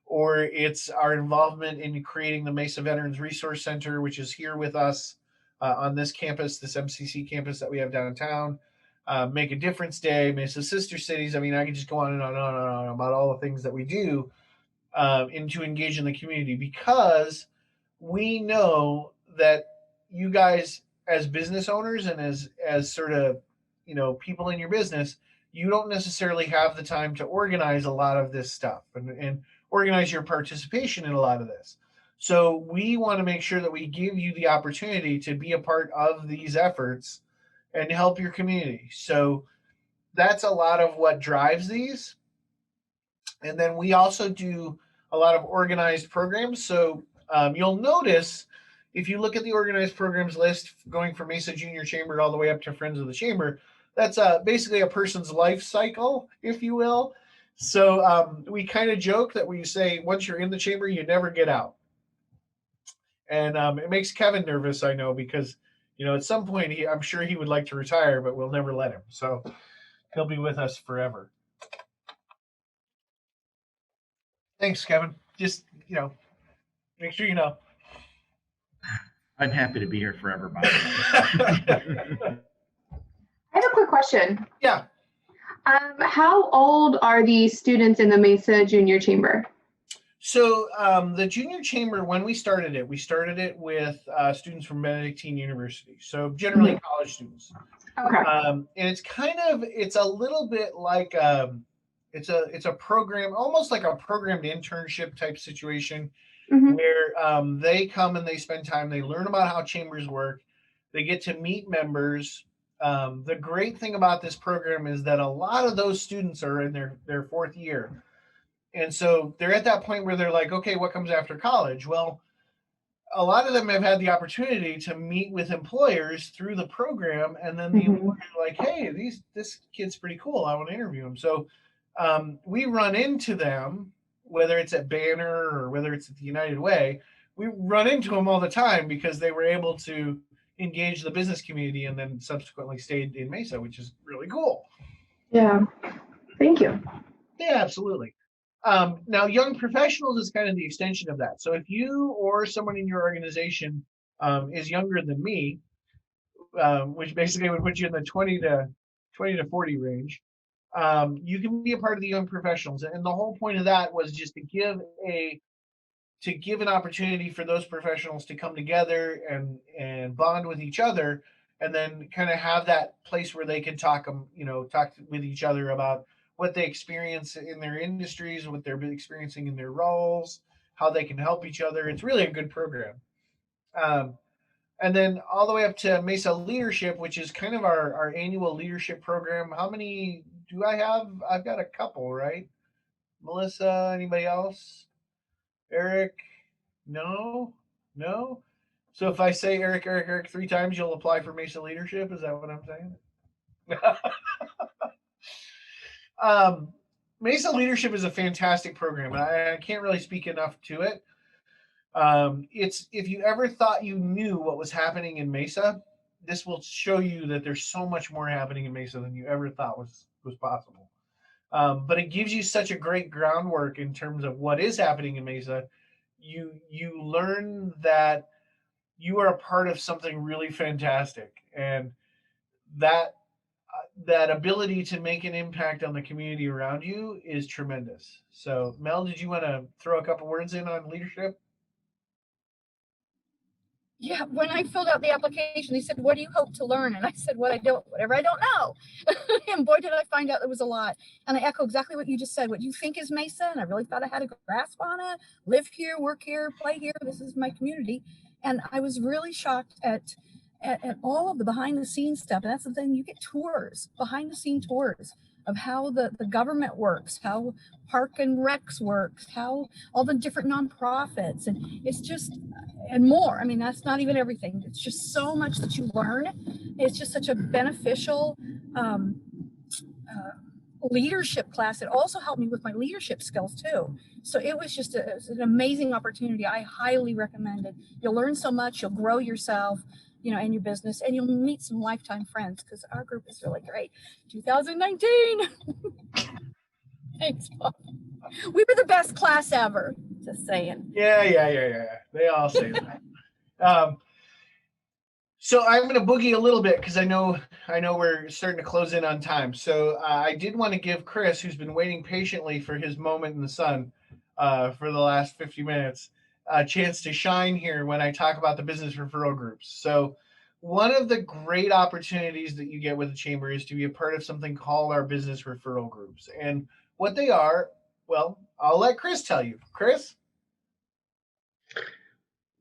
or it's our involvement in creating the Mesa Veterans Resource Center, which is here with us on this campus, this MCC campus that we have downtown. Make a Difference Day, Mesa Sister Cities. I mean, I could just go on and on and on and on about all the things that we do and to engage in the community, because we know that you guys as business owners and as sort of, you know, people in your business, you don't necessarily have the time to organize a lot of this stuff and organize your participation in a lot of this. So we want to make sure that we give you the opportunity to be a part of these efforts and help your community. So that's a lot of what drives these. And then we also do a lot of organized programs. So you'll notice if you look at the organized programs list going from Mesa Junior Chamber all the way up to Friends of the Chamber, that's basically a person's life cycle, if you will. So we kind of joke that we say once you're in the chamber, you never get out. And it makes Kevin nervous, I know, because, you know, at some point I'm sure he would like to retire, but we'll never let him. So he'll be with us forever. Thanks, Kevin. Just, you know, make sure you know. I'm happy to be here forever, Bob. I have a quick question. Yeah. How old are the students in the Mesa Junior Chamber? So the Junior Chamber, when we started it with students from Benedictine University. So generally college students. Okay. And it's a little bit like it's a program, almost like a programmed internship type situation, where they come and they spend time, they learn about how chambers work, they get to meet members. The great thing about this program is that a lot of those students are in their fourth year. And so they're at that point where they're like, okay, what comes after college? Well, a lot of them have had the opportunity to meet with employers through the program. And then the employers are like, hey, this kid's pretty cool. I want to interview him. So we run into them, whether it's at Banner or whether it's at the United Way, we run into them all the time because they were able to engage the business community and then subsequently stayed in Mesa, which is really cool. Yeah. Thank you. Yeah, absolutely. Now, young professionals is kind of the extension of that. So if you or someone in your organization is younger than me, which basically would put you in the 20 to 40 range, you can be a part of the young professionals. And the whole point of that was just to give an opportunity for those professionals to come together and bond with each other, and then kind of have that place where they can talk with each other about what they experience in their industries, what they're experiencing in their roles, how they can help each other. It's really a good program. And then all the way up to Mesa Leadership, which is kind of our annual leadership program. How many do I have? I've got a couple, right? Melissa, anybody else? Eric? No? No? So if I say Eric 3 times, you'll apply for Mesa Leadership? Is that what I'm saying? Mesa Leadership is a fantastic program. I can't really speak enough to it. It's if you ever thought you knew what was happening in Mesa, this will show you that there's so much more happening in Mesa than you ever thought was possible. But it gives you such a great groundwork in terms of what is happening in Mesa. You learn that you are a part of something really fantastic, and that that ability to make an impact on the community around you is tremendous. So, Mel, did you want to throw a couple words in on leadership? Yeah, when I filled out the application, they said, "What do you hope to learn?" And I said, whatever I don't know." And boy, did I find out there was a lot. And I echo exactly what you just said. What you think is Mesa, and I really thought I had a grasp on it. Live here, work here, play here. This is my community. And I was really shocked at all of the behind the scenes stuff. And that's the thing, you get tours, behind the scene tours of how the government works, how Park and Recs works, how all the different nonprofits, and it's just, and more. I mean, that's not even everything. It's just so much that you learn. It's just such a beneficial leadership class. It also helped me with my leadership skills too. So it was just an amazing opportunity. I highly recommend it. You'll learn so much, you'll grow yourself, you know, and your business, and you'll meet some lifetime friends, because our group is really great. 2019. Thanks, Bob. We were the best class ever. Just saying. Yeah. They all say that. So I'm going to boogie a little bit because I know we're starting to close in on time. So I did want to give Chris, who's been waiting patiently for his moment in the sun for the last 50 minutes, a chance to shine here when I talk about the business referral groups. So one of the great opportunities that you get with the chamber is to be a part of something called our business referral groups. And what they are, well, I'll let Chris tell you. Chris?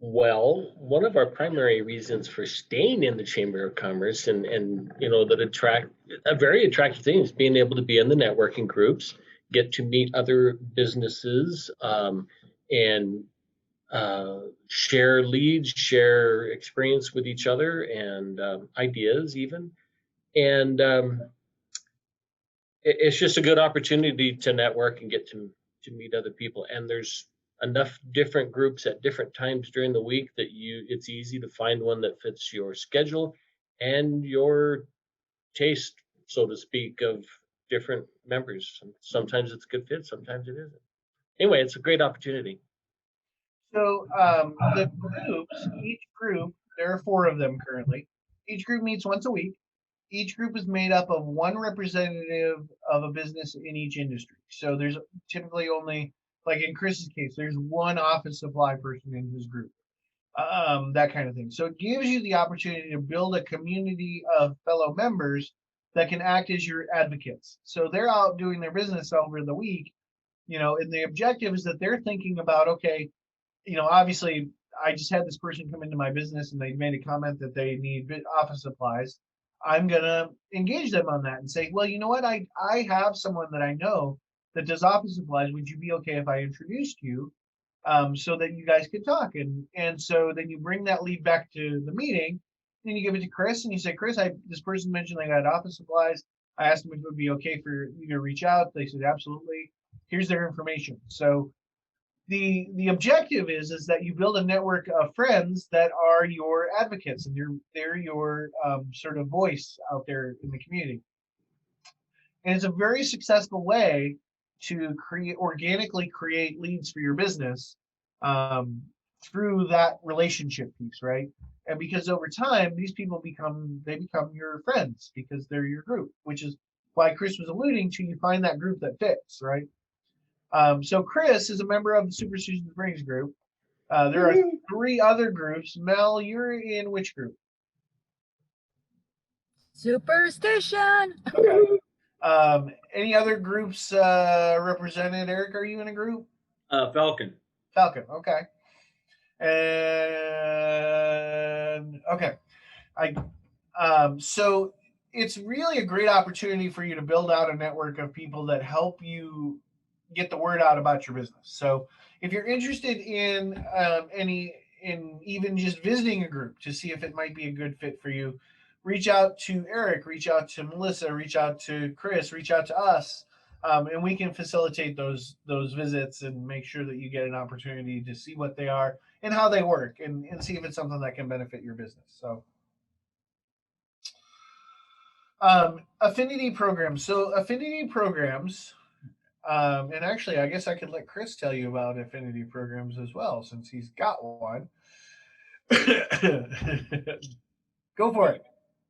Well, one of our primary reasons for staying in the Chamber of Commerce and you know, that a very attractive thing is being able to be in the networking groups, get to meet other businesses, and share leads, share experience with each other, and ideas even. And it's just a good opportunity to network and get to meet other people. And there's enough different groups at different times during the week that it's easy to find one that fits your schedule and your taste, so to speak, of different members. Sometimes it's a good fit, sometimes it isn't. Anyway, it's a great opportunity. So the groups, each group, there are 4 of them currently. Each group meets once a week. Each group is made up of one representative of a business in each industry. So there's typically only, like in Chris's case, there's one office supply person in his group, that kind of thing. So it gives you the opportunity to build a community of fellow members that can act as your advocates. So they're out doing their business over the week, you know, and the objective is that they're thinking about, okay, you know, obviously I just had this person come into my business and they made a comment that they need office supplies. I'm going to engage them on that and say, well, you know what? I have someone that I know that does office supplies. Would you be okay if I introduced you so that you guys could talk? And so then you bring that lead back to the meeting, and you give it to Chris and you say, Chris, this person mentioned they got office supplies. I asked them if it would be okay for you to reach out. They said, absolutely. Here's their information. So the objective is that you build a network of friends that are your advocates, and they're your sort of voice out there in the community. And it's a very successful way to organically create leads for your business through that relationship piece, right? And because over time these people become your friends because they're your group, which is why Chris was alluding to, you find that group that fits, right? So Chris is a member of the Superstition Springs group. There are 3 other groups. Mel, you're in which group? Superstition. Okay. Any other groups represented? Eric, are you in a group? Falcon. Falcon, okay. And okay, so it's really a great opportunity for you to build out a network of people that help you get the word out about your business. So if you're interested in even just visiting a group to see if it might be a good fit for you, reach out to Eric, reach out to Melissa, reach out to Chris, reach out to us, and we can facilitate those visits and make sure that you get an opportunity to see what they are and how they work, and see if it's something that can benefit your business. So affinity programs. So affinity programs, and actually, I guess I could let Chris tell you about affinity programs as well, since he's got one. Go for it.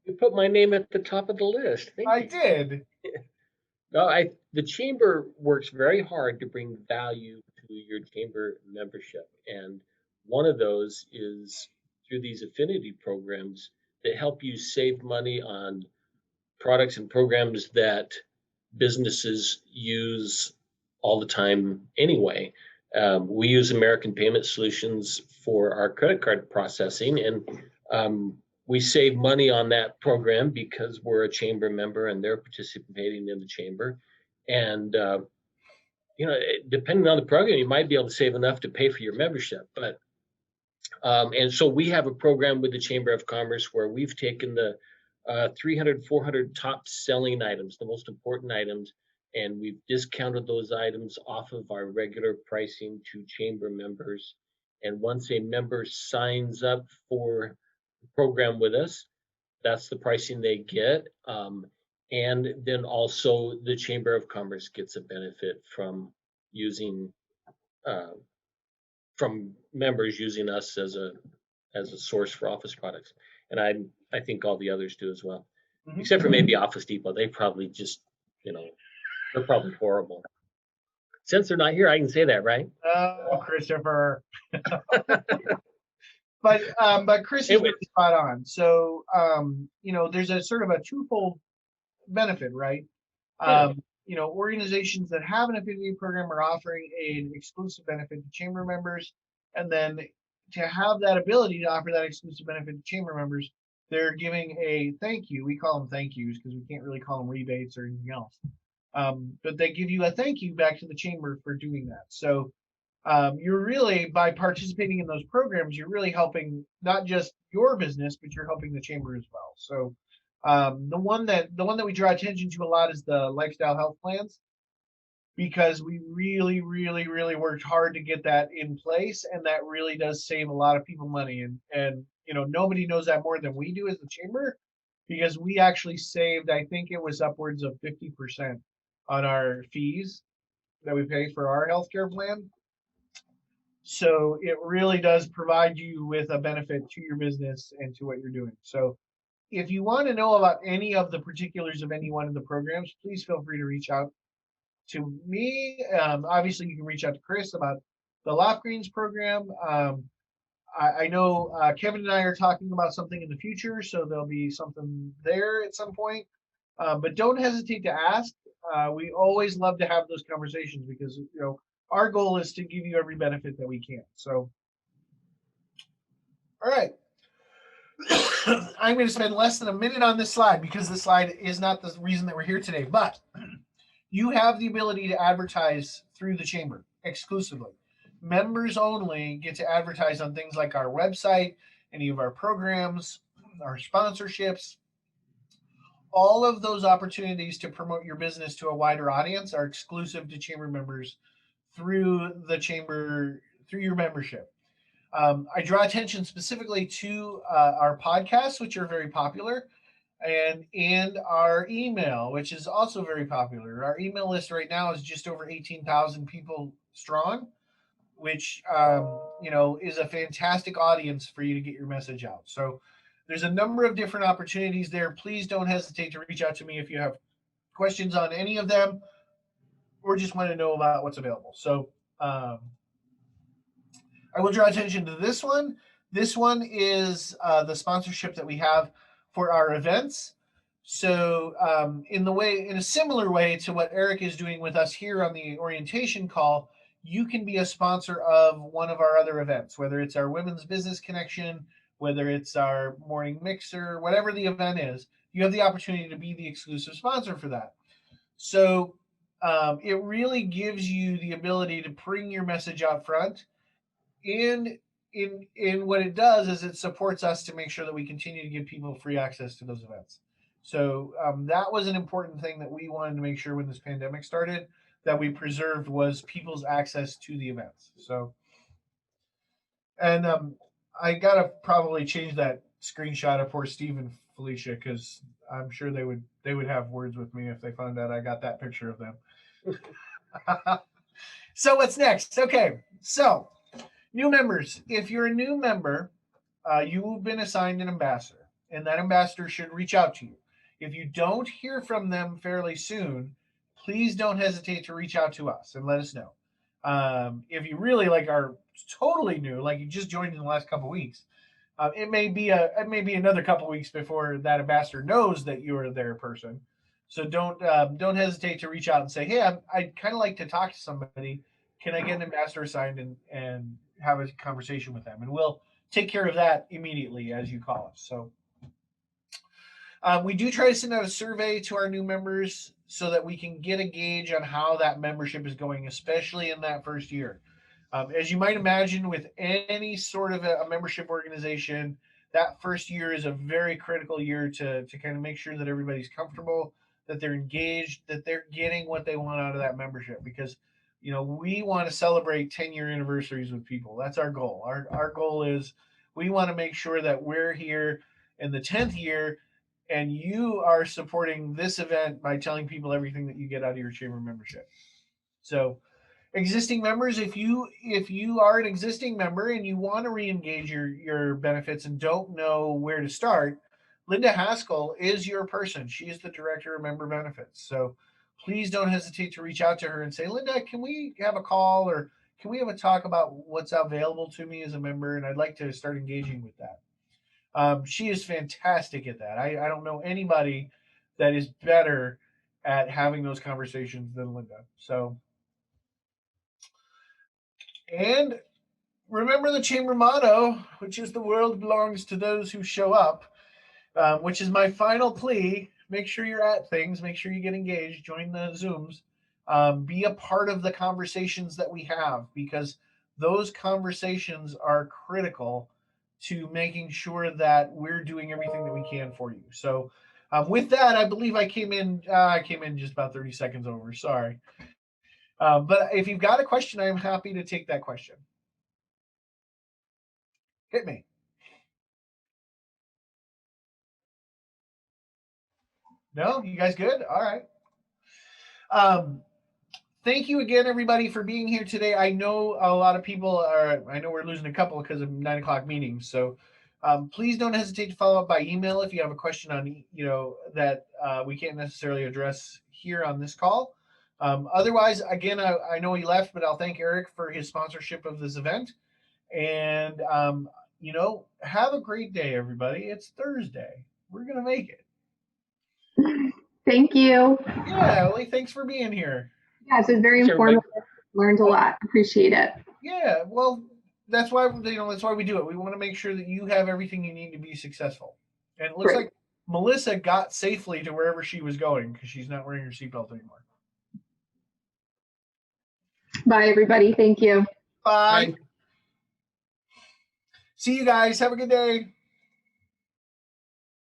You put my name at the top of the list. Thank I you. did. No, the chamber works very hard to bring value to your chamber membership, and one of those is through these affinity programs that help you save money on products and programs that businesses use all the time anyway. We use American Payment Solutions for our credit card processing, and we save money on that program because we're a chamber member and they're participating in the chamber. And depending on the program, you might be able to save enough to pay for your membership. But and so we have a program with the Chamber of Commerce where we've taken the 300, 400 top selling items, the most important items, and we've discounted those items off of our regular pricing to chamber members. And once a member signs up for the program with us, that's the pricing they get. And then also the Chamber of Commerce gets a benefit from using from members using us as a source for office products. And I think all the others do as well, except for maybe Office Depot. They probably just, they're probably horrible. Since they're not here, I can say that, right? Oh, Christopher. But Chris is really spot on. So, there's a sort of a twofold benefit, right? Organizations that have an affinity program are offering an exclusive benefit to chamber members, and then to have that ability to offer that exclusive benefit to chamber members, they're giving a thank you. We call them thank yous because we can't really call them rebates or anything else. But they give you a thank you back to the chamber for doing that. So you're really, by participating in those programs, you're really helping not just your business, but you're helping the chamber as well. So the one that we draw attention to a lot is the lifestyle health plans, because we really, really, really worked hard to get that in place, and that really does save a lot of people money. And nobody knows that more than we do as the chamber, because we actually saved, I think it was upwards of 50% on our fees that we pay for our healthcare plan. So it really does provide you with a benefit to your business and to what you're doing. So if you want to know about any of the particulars of any one of the programs, please feel free to reach out to me. Obviously, you can reach out to Chris about the Loft Greens program. I know Kevin and I are talking about something in the future, so there'll be something there at some point. But don't hesitate to ask. We always love to have those conversations, because our goal is to give you every benefit that we can. So, all right. I'm going to spend less than a minute on this slide, because this slide is not the reason that we're here today, but you have the ability to advertise through the chamber exclusively. Members only get to advertise on things like our website, any of our programs, our sponsorships. All of those opportunities to promote your business to a wider audience are exclusive to chamber members through the chamber, through your membership. I draw attention specifically to our podcasts, which are very popular, and our email, which is also very popular. Our email list right now is just over 18,000 people strong, which is a fantastic audience for you to get your message out. So there's a number of different opportunities there. Please don't hesitate to reach out to me if you have questions on any of them, or just want to know about what's available. So I will draw attention to this one. This one is the sponsorship that we have for our events. So in a similar way to what Eric is doing with us here on the orientation call, you can be a sponsor of one of our other events, whether it's our Women's Business Connection, whether it's our morning mixer, whatever the event is, you have the opportunity to be the exclusive sponsor for that. So it really gives you the ability to bring your message out front. And in what it does is it supports us to make sure that we continue to give people free access to those events. So that was an important thing that we wanted to make sure when this pandemic started that we preserved was people's access to the events. So, and I gotta probably change that screenshot of poor Steve and Felicia, because I'm sure they would have words with me if they found out I got that picture of them. So what's next? Okay, so new members. If you're a new member, you've been assigned an ambassador, and that ambassador should reach out to you. If you don't hear from them fairly soon, please don't hesitate to reach out to us and let us know. If you really are totally new, like you just joined in the last couple weeks, it may be another couple weeks before that ambassador knows that you're their person. So don't hesitate to reach out and say, hey, I'd kind of like to talk to somebody. Can I get an ambassador assigned and have a conversation with them? And we'll take care of that immediately as you call us. So we do try to send out a survey to our new members so that we can get a gauge on how that membership is going, especially in that first year. As you might imagine, with any sort of a membership organization, that first year is a very critical year to kind of make sure that everybody's comfortable, that they're engaged, that they're getting what they want out of that membership. Because, we want to celebrate 10-year anniversaries with people. That's our goal. Our goal is we want to make sure that we're here in the 10th year and you are supporting this event by telling people everything that you get out of your chamber membership. So existing members, if you are an existing member and you want to re-engage your benefits and don't know where to start, Linda Haskell is your person. She is the director of member benefits. So please don't hesitate to reach out to her and say, Linda, can we have a call, or can we have a talk about what's available to me as a member? And I'd like to start engaging with that. She is fantastic at that. I don't know anybody that is better at having those conversations than Linda. So, and remember the chamber motto, which is the world belongs to those who show up, which is my final plea. Make sure you're at things. Make sure you get engaged. Join the Zooms. Be a part of the conversations that we have, because those conversations are critical to making sure that we're doing everything that we can for you. So with that, I believe I came in just about 30 seconds over. Sorry. But if you've got a question, I'm happy to take that question. Hit me. No, you guys good? All right. Thank you again, everybody, for being here today. I know a lot of people I know we're losing a couple because of 9 o'clock meetings. So please don't hesitate to follow up by email if you have a question on, that we can't necessarily address here on this call. Otherwise, again, I know he left, but I'll thank Eric for his sponsorship of this event. And, have a great day, everybody. It's Thursday. We're going to make it. Thank you. Yeah, Ellie, thanks for being here. Yes, it was very informative. Learned a lot. Appreciate it. Yeah, well, that's why that's why we do it. We want to make sure that you have everything you need to be successful. And it looks like Melissa got safely to wherever she was going because she's not wearing her seatbelt anymore. Bye, everybody. Thank you. Bye. See you guys. Have a good day.